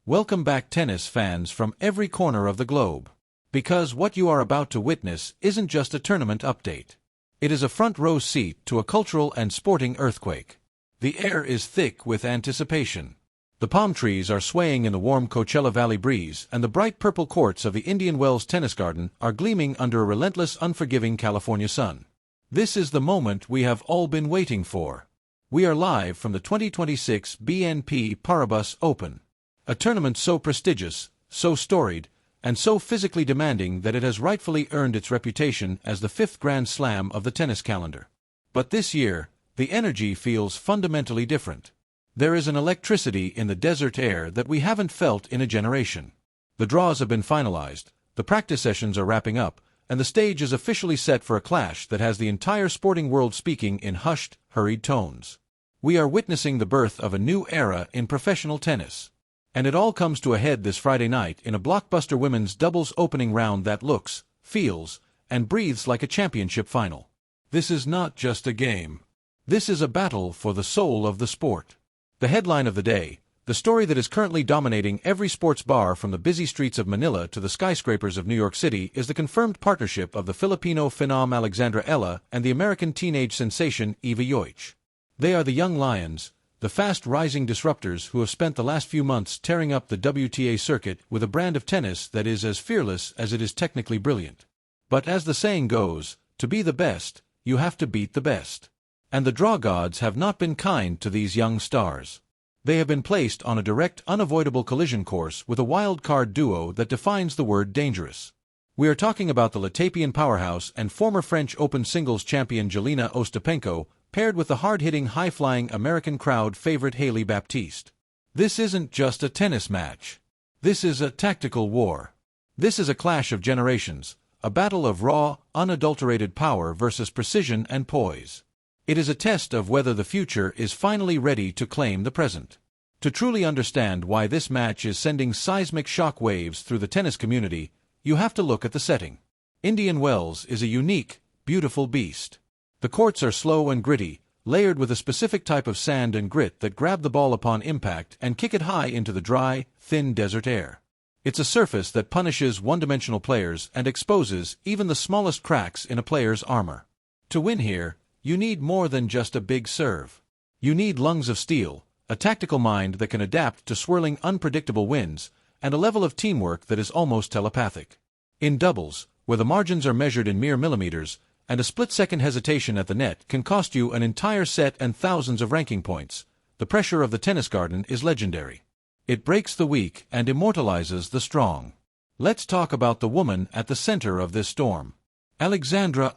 Welcome back, tennis fans from every corner of the globe. Because what you are about to witness isn't just a tournament update. It is a front-row seat to a cultural and sporting earthquake. The air is thick with anticipation. The palm trees are swaying in the warm Coachella Valley breeze, and the bright purple courts of the Indian Wells Tennis Garden are gleaming under a relentless, unforgiving California sun. This is the moment we have all been waiting for. We are live from the 2026 BNP Paribas Open. A tournament so prestigious, so storied, and so physically demanding that it has rightfully earned its reputation as the fifth Grand Slam of the tennis calendar. But this year, the energy feels fundamentally different. There is an electricity in the desert air that we haven't felt in a generation. The draws have been finalized, the practice sessions are wrapping up, and the stage is officially set for a clash that has the entire sporting world speaking in hushed, hurried tones. We are witnessing the birth of a new era in professional tennis. And it all comes to a head this Friday night in a blockbuster women's doubles opening round that looks, feels, and breathes like a championship final. This is not just a game. This is a battle for the soul of the sport. The headline of the day, the story that is currently dominating every sports bar from the busy streets of Manila to the skyscrapers of New York City, is the confirmed partnership of the Filipino phenom Alexandra and the American teenage sensation Eala and Jovic. They are the young lions, the fast-rising disruptors who have spent the last few months tearing up the WTA circuit with a brand of tennis that is as fearless as it is technically brilliant. But as the saying goes, to be the best, you have to beat the best. And the draw gods have not been kind to these young stars. They have been placed on a direct, unavoidable collision course with a wild-card duo that defines the word dangerous. We are talking about the Latapian powerhouse and former French Open singles champion Jeļena Ostapenko, paired with the hard-hitting, high-flying American crowd favorite Hailey Baptiste. This isn't just a tennis match. This is a tactical war. This is a clash of generations, a battle of raw, unadulterated power versus precision and poise. It is a test of whether the future is finally ready to claim the present. To truly understand why this match is sending seismic shock waves through the tennis community, you have to look at the setting. Indian Wells is a unique, beautiful beast. The courts are slow and gritty, layered with a specific type of sand and grit that grab the ball upon impact and kick it high into the dry, thin desert air. It's a surface that punishes one-dimensional players and exposes even the smallest cracks in a player's armor. To win here, you need more than just a big serve. You need lungs of steel, a tactical mind that can adapt to swirling, unpredictable winds, and a level of teamwork that is almost telepathic. In doubles, where the margins are measured in mere millimeters, and a split-second hesitation at the net can cost you an entire set and thousands of ranking points, the pressure of the tennis garden is legendary. It breaks the weak and immortalizes the strong. Let's talk about the woman at the center of this storm. Alexandra.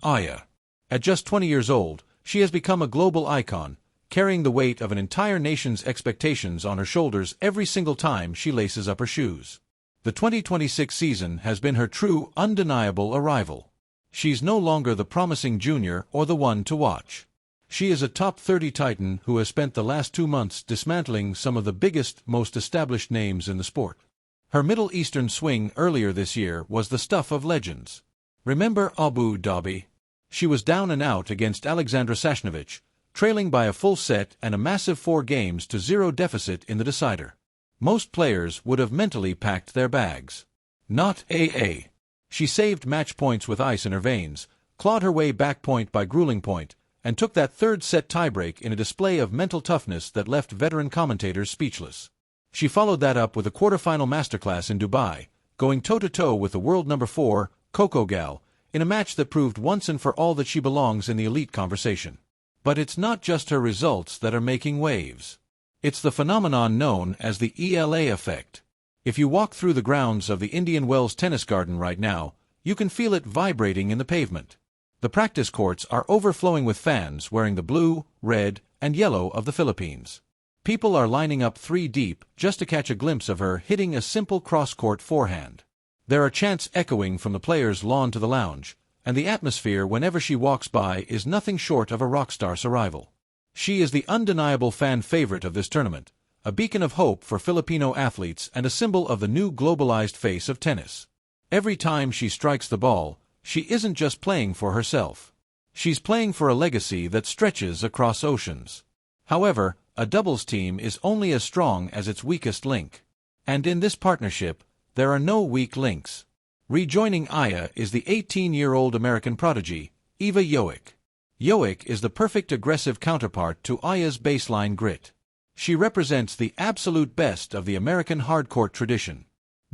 At just 20 years old, she has become a global icon, carrying the weight of an entire nation's expectations on her shoulders every single time she laces up her shoes. The 2026 season has been her true, undeniable arrival. She's no longer the promising junior or the one to watch. She is a top 30 titan who has spent the last 2 months dismantling some of the biggest, most established names in the sport. Her Middle Eastern swing earlier this year was the stuff of legends. Remember Abu Dhabi? She was down and out against Alexandra Sasnovich, trailing by a full set and a massive 4-0 deficit in the decider. Most players would have mentally packed their bags. Not AA. She saved match points with ice in her veins, clawed her way back point by grueling point, and took that third-set tiebreak in a display of mental toughness that left veteran commentators speechless. She followed that up with a quarterfinal masterclass in Dubai, going toe-to-toe with the world number 4, Coco Gauff, in a match that proved once and for all that she belongs in the elite conversation. But it's not just her results that are making waves. It's the phenomenon known as the ELA effect. If you walk through the grounds of the Indian Wells Tennis Garden right now, you can feel it vibrating in the pavement. The practice courts are overflowing with fans wearing the blue, red, and yellow of the Philippines. People are lining up 3 deep just to catch a glimpse of her hitting a simple cross-court forehand. There are chants echoing from the players' lawn to the lounge, and the atmosphere whenever she walks by is nothing short of a rockstar survival. She is the undeniable fan favorite of this tournament, a beacon of hope for Filipino athletes and a symbol of the new globalized face of tennis. Every time she strikes the ball, she isn't just playing for herself. She's playing for a legacy that stretches across oceans. However, a doubles team is only as strong as its weakest link. And in this partnership, there are no weak links. Rejoining Aya is the 18-year-old American prodigy, Eala Jovic. Jovic is the perfect aggressive counterpart to Aya's baseline grit. She represents the absolute best of the American hardcourt tradition.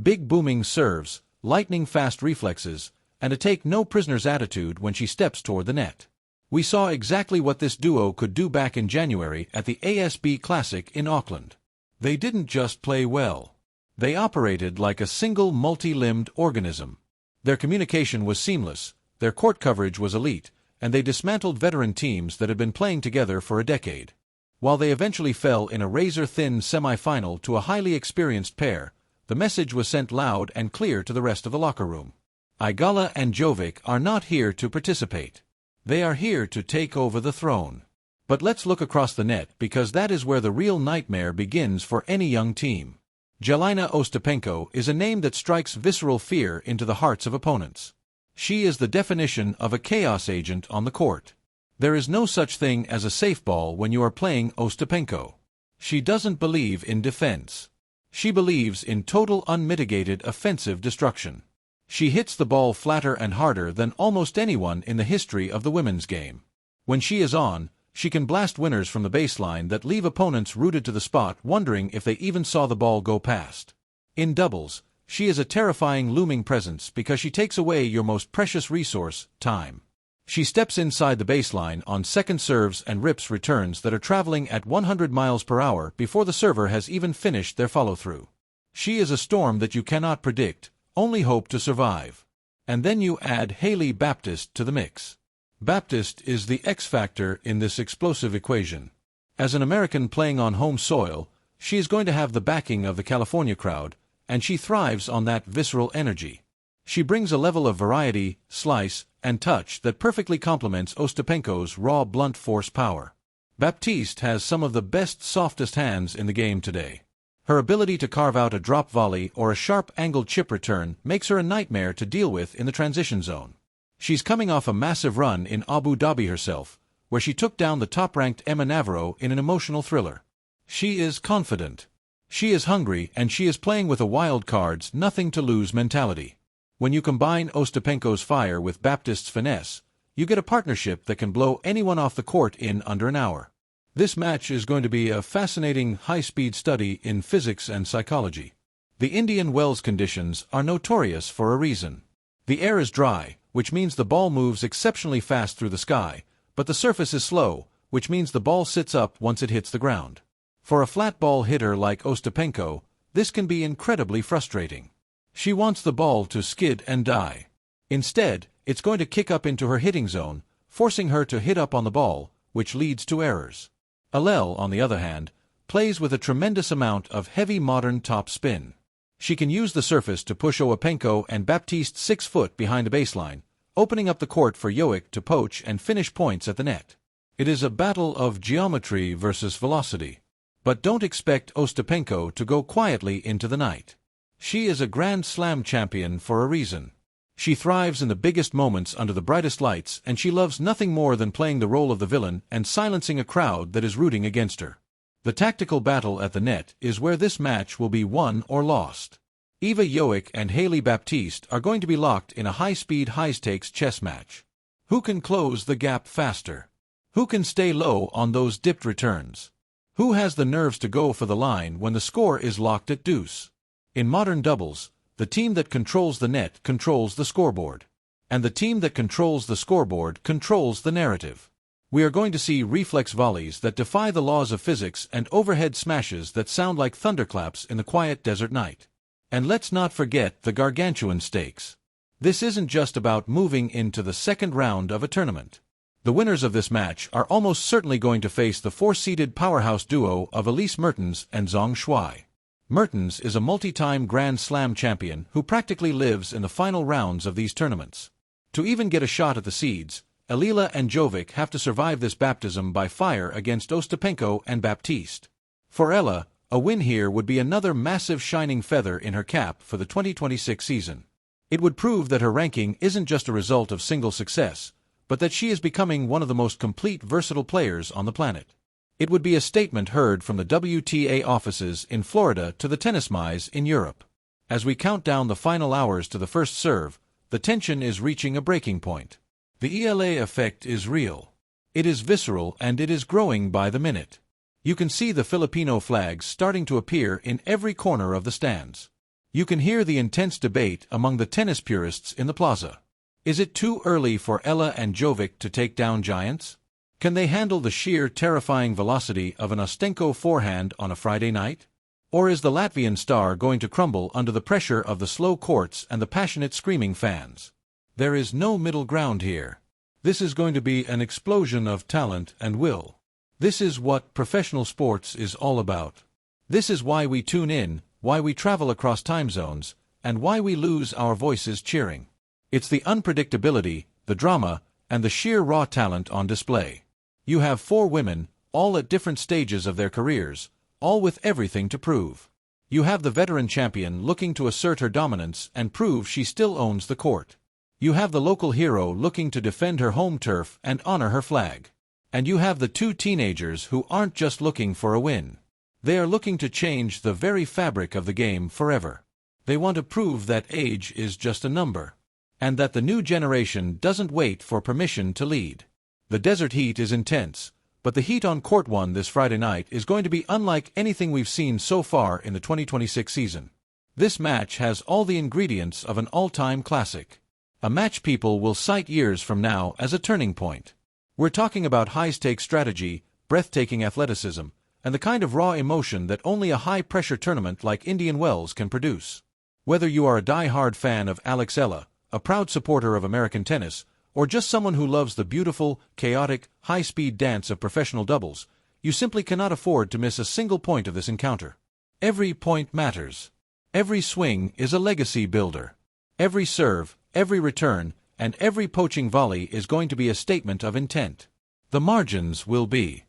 Big booming serves, lightning-fast reflexes, and a take-no-prisoners attitude when she steps toward the net. We saw exactly what this duo could do back in January at the ASB Classic in Auckland. They didn't just play well. They operated like a single multi-limbed organism. Their communication was seamless, their court coverage was elite, and they dismantled veteran teams that had been playing together for a decade. While they eventually fell in a razor-thin semi-final to a highly experienced pair, the message was sent loud and clear to the rest of the locker room. Eala and Jovic are not here to participate. They are here to take over the throne. But let's look across the net because that is where the real nightmare begins for any young team. Jeļena Ostapenko is a name that strikes visceral fear into the hearts of opponents. She is the definition of a chaos agent on the court. There is no such thing as a safe ball when you are playing Ostapenko. She doesn't believe in defense. She believes in total unmitigated offensive destruction. She hits the ball flatter and harder than almost anyone in the history of the women's game. When she is on, she can blast winners from the baseline that leave opponents rooted to the spot wondering if they even saw the ball go past. In doubles, she is a terrifying looming presence because she takes away your most precious resource, time. She steps inside the baseline on second serves and rips returns that are traveling at 100 miles per hour before the server has even finished their follow-through. She is a storm that you cannot predict, only hope to survive. And then you add Hailey Baptiste to the mix. Baptiste is the X-factor in this explosive equation. As an American playing on home soil, she is going to have the backing of the California crowd, and she thrives on that visceral energy. She brings a level of variety, slice, and touch that perfectly complements Ostapenko's raw blunt force power. Baptiste has some of the best softest hands in the game today. Her ability to carve out a drop volley or a sharp-angled chip return makes her a nightmare to deal with in the transition zone. She's coming off a massive run in Abu Dhabi herself, where she took down the top-ranked Emma Navarro in an emotional thriller. She is confident. She is hungry, and she is playing with a wild cards, nothing-to-lose mentality. When you combine Ostapenko's fire with Baptiste's finesse, you get a partnership that can blow anyone off the court in under an hour. This match is going to be a fascinating high-speed study in physics and psychology. The Indian Wells conditions are notorious for a reason. The air is dry, which means the ball moves exceptionally fast through the sky, but the surface is slow, which means the ball sits up once it hits the ground. For a flat ball hitter like Ostapenko, this can be incredibly frustrating. She wants the ball to skid and die. Instead, it's going to kick up into her hitting zone, forcing her to hit up on the ball, which leads to errors. Eala, on the other hand, plays with a tremendous amount of heavy modern top spin. She can use the surface to push Ostapenko and Baptiste 6 foot behind the baseline, opening up the court for Jovic to poach and finish points at the net. It is a battle of geometry versus velocity. But don't expect Ostapenko to go quietly into the night. She is a Grand Slam champion for a reason. She thrives in the biggest moments under the brightest lights, and she loves nothing more than playing the role of the villain and silencing a crowd that is rooting against her. The tactical battle at the net is where this match will be won or lost. Eala Jovic and Hailey Baptiste are going to be locked in a high-speed, high-stakes chess match. Who can close the gap faster? Who can stay low on those dipped returns? Who has the nerves to go for the line when the score is locked at deuce? In modern doubles, the team that controls the net controls the scoreboard. And the team that controls the scoreboard controls the narrative. We are going to see reflex volleys that defy the laws of physics and overhead smashes that sound like thunderclaps in the quiet desert night. And let's not forget the gargantuan stakes. This isn't just about moving into the second round of a tournament. The winners of this match are almost certainly going to face the 4-seeded powerhouse duo of Elise Mertens and Zhang Shuai. Mertens is a multi-time Grand Slam champion who practically lives in the final rounds of these tournaments. To even get a shot at the seeds, Eala and Jovic have to survive this baptism by fire against Ostapenko and Baptiste. For Eala, a win here would be another massive shining feather in her cap for the 2026 season. It would prove that her ranking isn't just a result of single success, but that she is becoming one of the most complete versatile players on the planet. It would be a statement heard from the WTA offices in Florida to the tennis mice in Europe. As we count down the final hours to the first serve, the tension is reaching a breaking point. The Eala effect is real. It is visceral and it is growing by the minute. You can see the Filipino flags starting to appear in every corner of the stands. You can hear the intense debate among the tennis purists in the plaza. Is it too early for Eala and Jovic to take down giants? Can they handle the sheer terrifying velocity of an Ostapenko forehand on a Friday night? Or is the Latvian star going to crumble under the pressure of the slow courts and the passionate screaming fans? There is no middle ground here. This is going to be an explosion of talent and will. This is what professional sports is all about. This is why we tune in, why we travel across time zones, and why we lose our voices cheering. It's the unpredictability, the drama, and the sheer raw talent on display. You have 4 women, all at different stages of their careers, all with everything to prove. You have the veteran champion looking to assert her dominance and prove she still owns the court. You have the local hero looking to defend her home turf and honor her flag. And you have the 2 teenagers who aren't just looking for a win. They are looking to change the very fabric of the game forever. They want to prove that age is just a number, and that the new generation doesn't wait for permission to lead. The desert heat is intense, but the heat on Court 1 this Friday night is going to be unlike anything we've seen so far in the 2026 season. This match has all the ingredients of an all-time classic. A match people will cite years from now as a turning point. We're talking about high-stakes strategy, breathtaking athleticism, and the kind of raw emotion that only a high-pressure tournament like Indian Wells can produce. Whether you are a die-hard fan of Alexandra, a proud supporter of American tennis, or just someone who loves the beautiful, chaotic, high-speed dance of professional doubles, you simply cannot afford to miss a single point of this encounter. Every point matters. Every swing is a legacy builder. Every serve, every return, and every poaching volley is going to be a statement of intent. The margins will be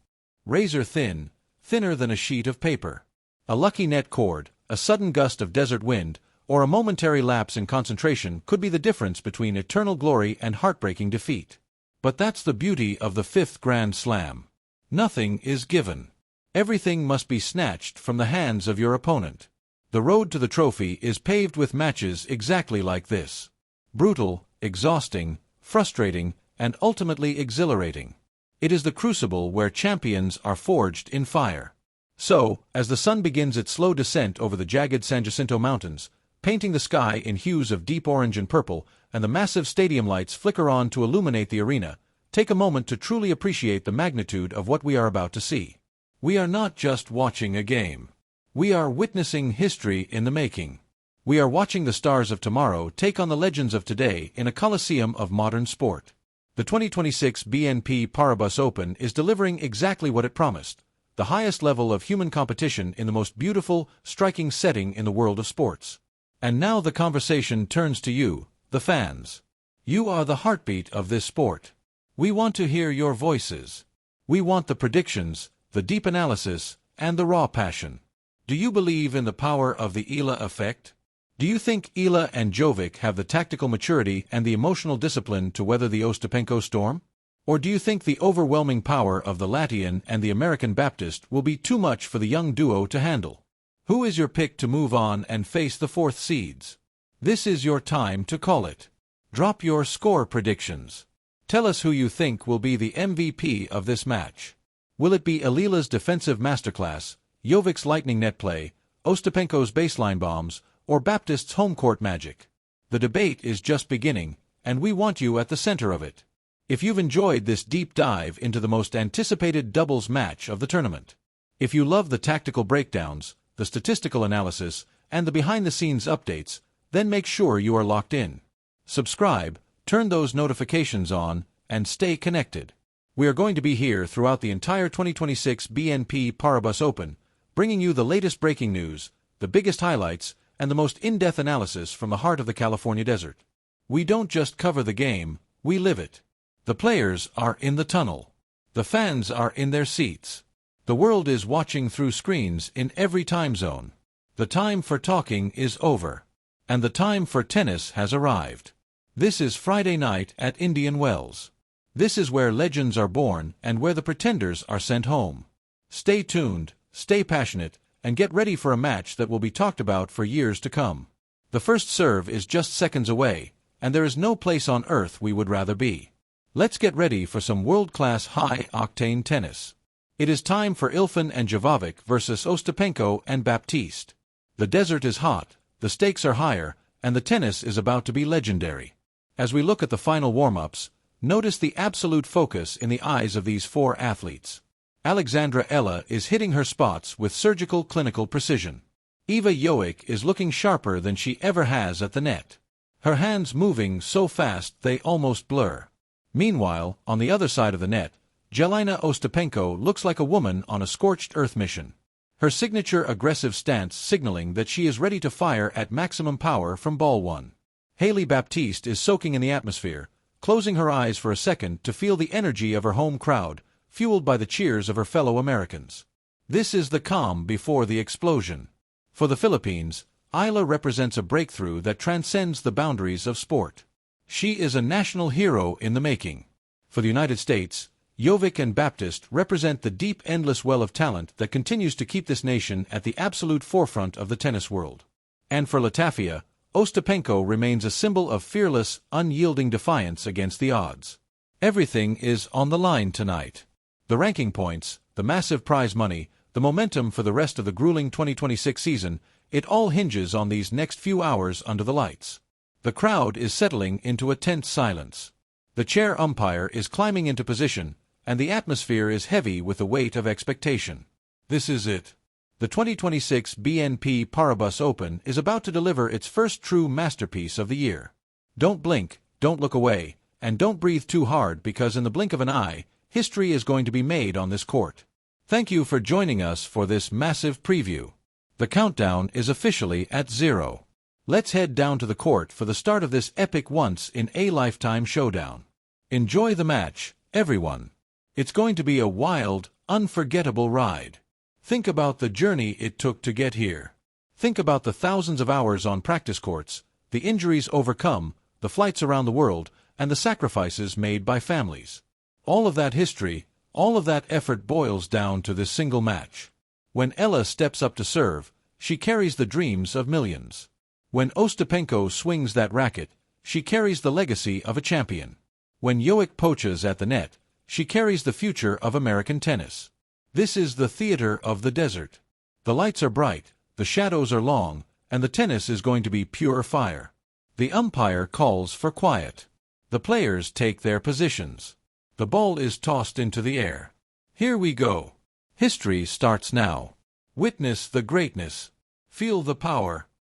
razor thin, thinner than a sheet of paper. A lucky net cord, a sudden gust of desert wind, or a momentary lapse in concentration could be the difference between eternal glory and heartbreaking defeat. But that's the beauty of the 5th Grand Slam. Nothing is given. Everything must be snatched from the hands of your opponent. The road to the trophy is paved with matches exactly like this. Brutal, exhausting, frustrating, and ultimately exhilarating. It is the crucible where champions are forged in fire. So, as the sun begins its slow descent over the jagged San Jacinto Mountains, painting the sky in hues of deep orange and purple, and the massive stadium lights flicker on to illuminate the arena, take a moment to truly appreciate the magnitude of what we are about to see. We are not just watching a game. We are witnessing history in the making. We are watching the stars of tomorrow take on the legends of today in a coliseum of modern sport. The 2026 BNP Paribas Open is delivering exactly what it promised: the highest level of human competition in the most beautiful, striking setting in the world of sports. And now the conversation turns to you, the fans. You are the heartbeat of this sport. We want to hear your voices. We want the predictions, the deep analysis, and the raw passion. Do you believe in the power of the Eala effect? Do you think Eala and Jovic have the tactical maturity and the emotional discipline to weather the Ostapenko storm? Or do you think the overwhelming power of the Latvian and the American Baptist will be too much for the young duo to handle? Who is your pick to move on and face the 4th seeds? This is your time to call it. Drop your score predictions. Tell us who you think will be the MVP of this match. Will it be Eala's defensive masterclass, Jovic's lightning net play, Ostapenko's baseline bombs, or Baptist's home court magic? The debate is just beginning, and we want you at the center of it. If you've enjoyed this deep dive into the most anticipated doubles match of the tournament, if you love the tactical breakdowns, the statistical analysis, and the behind-the-scenes updates, then make sure you are locked in. Subscribe, turn those notifications on, and stay connected. We are going to be here throughout the entire 2026 BNP Paribas Open, bringing you the latest breaking news, the biggest highlights, and the most in-depth analysis from the heart of the California desert. We don't just cover the game, we live it. The players are in the tunnel. The fans are in their seats. The world is watching through screens in every time zone. The time for talking is over. And the time for tennis has arrived. This is Friday night at Indian Wells. This is where legends are born and where the pretenders are sent home. Stay tuned, stay passionate, and get ready for a match that will be talked about for years to come. The first serve is just seconds away, and there is no place on earth we would rather be. Let's get ready for some world-class high-octane tennis. It is time for Eala and Jovic versus Ostapenko and Baptiste. The desert is hot, the stakes are higher, and the tennis is about to be legendary. As we look at the final warm-ups, notice the absolute focus in the eyes of these four athletes. Alexandra is hitting her spots with surgical clinical precision. Eala and Jovic is looking sharper than she ever has at the net. Her hands moving so fast they almost blur. Meanwhile, on the other side of the net, Jeļena Ostapenko looks like a woman on a scorched earth mission. Her signature aggressive stance signaling that she is ready to fire at maximum power from ball one. Baptiste is soaking in the atmosphere, closing her eyes for a second to feel the energy of her home crowd, fueled by the cheers of her fellow Americans. This is the calm before the explosion. For the Philippines, Eala represents a breakthrough that transcends the boundaries of sport. She is a national hero in the making. For the United States, Jovic and Baptiste represent the deep, endless well of talent that continues to keep this nation at the absolute forefront of the tennis world. And for Latvia, Ostapenko remains a symbol of fearless, unyielding defiance against the odds. Everything is on the line tonight. The ranking points, the massive prize money, the momentum for the rest of the grueling 2026 season, it all hinges on these next few hours under the lights. The crowd is settling into a tense silence. The chair umpire is climbing into position, and the atmosphere is heavy with the weight of expectation. This is it. The 2026 BNP Paribas Open is about to deliver its first true masterpiece of the year. Don't blink, don't look away, and don't breathe too hard because in the blink of an eye, history is going to be made on this court. Thank you for joining us for this massive preview. The countdown is officially at 0. Let's head down to the court for the start of this epic once-in-a-lifetime showdown. Enjoy the match, everyone. It's going to be a wild, unforgettable ride. Think about the journey it took to get here. Think about the thousands of hours on practice courts, the injuries overcome, the flights around the world, and the sacrifices made by families. All of that history, all of that effort boils down to this single match. When Eala steps up to serve, she carries the dreams of millions. When Ostapenko swings that racket, she carries the legacy of a champion. When Jovic poaches at the net, she carries the future of American tennis. This is the theater of the desert. The lights are bright, the shadows are long, and the tennis is going to be pure fire. The umpire calls for quiet. The players take their positions. The ball is tossed into the air. Here we go. History starts now. Witness the greatness. Feel the power.